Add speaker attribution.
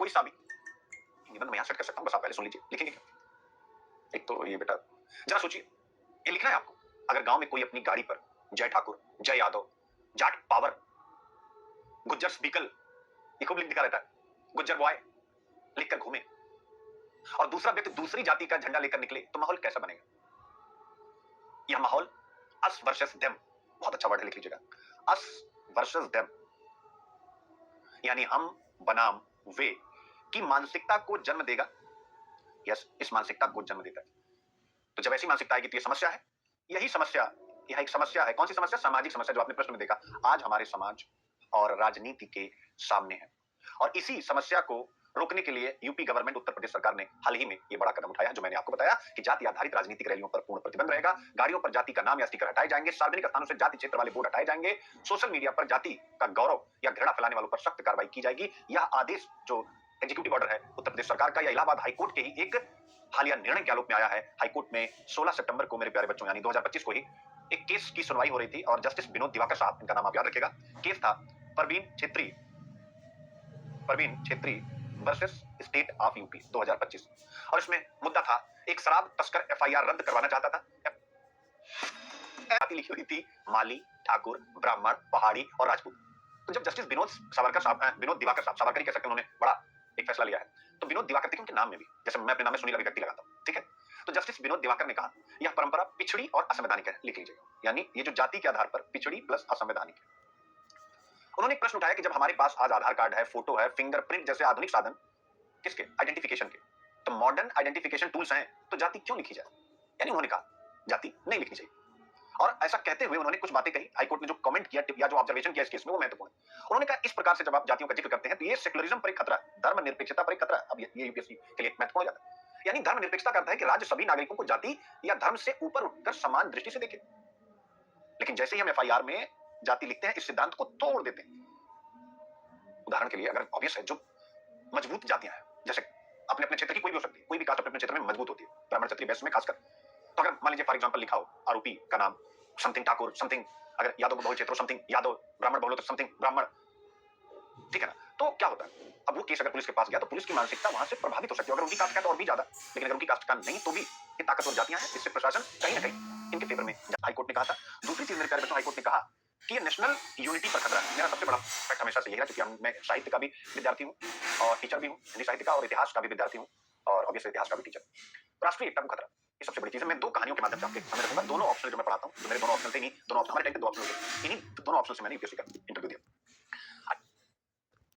Speaker 1: कोई सा भी निबंध मैं यहाँ सेट कर सकता हूँ, बस आप पहले सुन लीजिए। लिखेंगे क्या? एक तो ये बेटा जरा सोचिए, ये लिखना है आपको। अगर गांव में कोई अपनी गाड़ी पर जय ठाकुर, जय यादव, जाट पावर, गुज्जर स्पीकल, ये खूब लिख दिखा रहता है, गुज्जर बॉय लिखकर घूमे और दूसरा व्यक्ति दूसरी जाति का झंडा लेकर निकले तो माहौल कैसा बनेगा? यह माहौल अस वर्सेस देम, बहुत अच्छा वर्ड है, लिख लीजिएगा। अस वर्सेस देम, यानी हम बनाम वे की मानसिकता को जन्म देगा। यस, इस मानसिकता को जन्म देता है। तो जब ऐसी मानसिकता आएगी तो यह समस्या है। यही समस्या, यह एक समस्या है। कौन सी समस्या? सामाजिक समस्या, जो आपने प्रश्न में देखा आज हमारे समाज और राजनीति के सामने है। और इसी समस्या को रोकने के लिए यूपी गवर्नमेंट, उत्तर प्रदेश सरकार ने हाल ही में ये बड़ा कदम उठाया, जो मैंने आपको बताया कि जाति आधारित राजनीतिक रैलियों पर पूर्ण प्रतिबंध रहेगा। गाड़ियों पर जाति का नाम या स्टिकर हटाए जाएंगे। सार्वजनिक स्थानों से जाति क्षेत्र वाले बोर्ड हटाए जाएंगे। सोशल मीडिया पर जाति का गौरव या घृणा फैलाने वालों पर सख्त कार्रवाई की जाएगी। यह आदेश जो एग्जीक्यूटिव ऑर्डर है उत्तर प्रदेश सरकार का, या इलाहाबाद हाईकोर्ट के ही एक हालिया निर्णय के आलोक में आया है। हाईकोर्ट में 16 सितंबर को, मेरे प्यारे बच्चों, यानी 2025 को ही एक केस की सुनवाई हो रही थी और जस्टिस विनोद दिवाकर साहब, इनका नाम आप याद रखिएगा। केस था Parveen Chhetri versus state of UP 2025, और इसमें मुद्दा था एक शराब तस्कर एफआईआर रद्द करवाना चाहता था। लिखी हुई थी माली, ठाकुर, ब्राह्मण, पहाड़ी और राजपूत। तो जब जस्टिस विनोद दिवाकर साहब, सावरकर कह सकते हैं, उन्होंने बड़ा एक फैसला लिया है। तो विनोद दिवाकर, देखिए उनके नाम में भी, जैसे मैं अपने नाम में सुनील अभिव्यक्ति लगाता हूं, ठीक है। तो जस्टिस विनोद दिवाकर ने कहा यह परंपरा पिछड़ी और असंवैधानिक है, लिख लीजिएगा। यानी ये जो जाति के आधार पर पिछड़ी प्लस असंवैधानिक है। उन्होंने एक प्रश्न उठाया कि जब हमारे पास आज आधार कार्ड है, फोटो है, फिंगरप्रिंट जैसे आधुनिक साधन किसके? आइडेंटिफिकेशन के, तो मॉडर्न आइडेंटिफिकेशन टूल्स हैं, तो जाति क्यों लिखी जाए? यानी उन्होंने कहा जाति नहीं लिखनी चाहिए। और ऐसा कहते हुए उन्होंने कुछ बातें कही। हाईकोर्ट ने जो कमेंट किया या जो ऑब्जर्वेशन किया इस केस में, वो महत्वपूर्ण है। उन्होंने कहा इस प्रकार से जब आप जातियों का जिक्र करते हैं तो ये सेकुलरिज्म पर एक खतरा है, धर्मनिरपेक्षता पर एक खतरा है। अब ये यूपीएससी के लिए महत्वपूर्ण हो जाता है। यानी धर्मनिरपेक्षता का अर्थ है कि राज्य सभी नागरिकों को जाति या धर्म से ऊपर उठकर समान दृष्टि से देखे। लेकिन जैसे ही हम एफआईआर में जाति लिखते हैं, इस सिद्धांत को तोड़ देते हैं। उदाहरण के लिए, अगर ऑब्वियस है, जो मजबूत जातियां हैं, जैसे अपने अपने क्षेत्र की कोई भी हो सकती है, कोई भी कास्ट अपने अपने क्षेत्र में मजबूत होती है, ब्राह्मण, क्षत्रिय, वैश्य में खासकर। तो अगर मान लीजिए फॉर एग्जांपल लिखा हो आरोपी का नाम समथिंग ठाकुर, समथिंग, अगर यादव बहुल क्षेत्र समथिंग यादव, ब्राह्मण बहुल तो समथिंग ब्राह्मण, ठीक है ना। तो क्या होता है, अब वो केस अगर पुलिस के पास गया तो पुलिस की मानसिकता वहां से प्रभावित हो सकती है। अगर उनकी कास्ट का तो और भी ज्यादा, लेकिन अगर उनकी कास्ट का नहीं तो भी ये ताकतवर जातियां हैं, इससे प्रशासन कहीं ना कहीं इनके फेवर में। हाईकोर्ट ने कहा था। दूसरी चीज मेरे प्यारे बच्चों, हाईकोर्ट ने कहा कि ये नेशनल यूनिटी पर खतरा है। मेरा सबसे बड़ा फैक्ट हमेशा से यही है, क्योंकि मैं साहित्य का भी विद्यार्थी हूँ और टीचर भी हूँ, हिंदी साहित्य का और इतिहास का भी विद्यार्थी हूँ, और ऑब्वियसली इतिहास का भी टीचर। राष्ट्रीय एकता को खतरा, ये सबसे बड़ी चीज है। मैं दो कहानियों के माध्यम से आपके सामने रखूंगा। दोनों ऑप्शनल जो मैं पढ़ाता हूँ, जो मेरे दोनों ऑप्शनल थे, नहीं दोनों ऑप्शन हमारे टाइम पे दो ऑप्शनल थे, इन्हीं दोनों ऑप्शनल से मैंने यूपीएससी का इंटरव्यू दिया।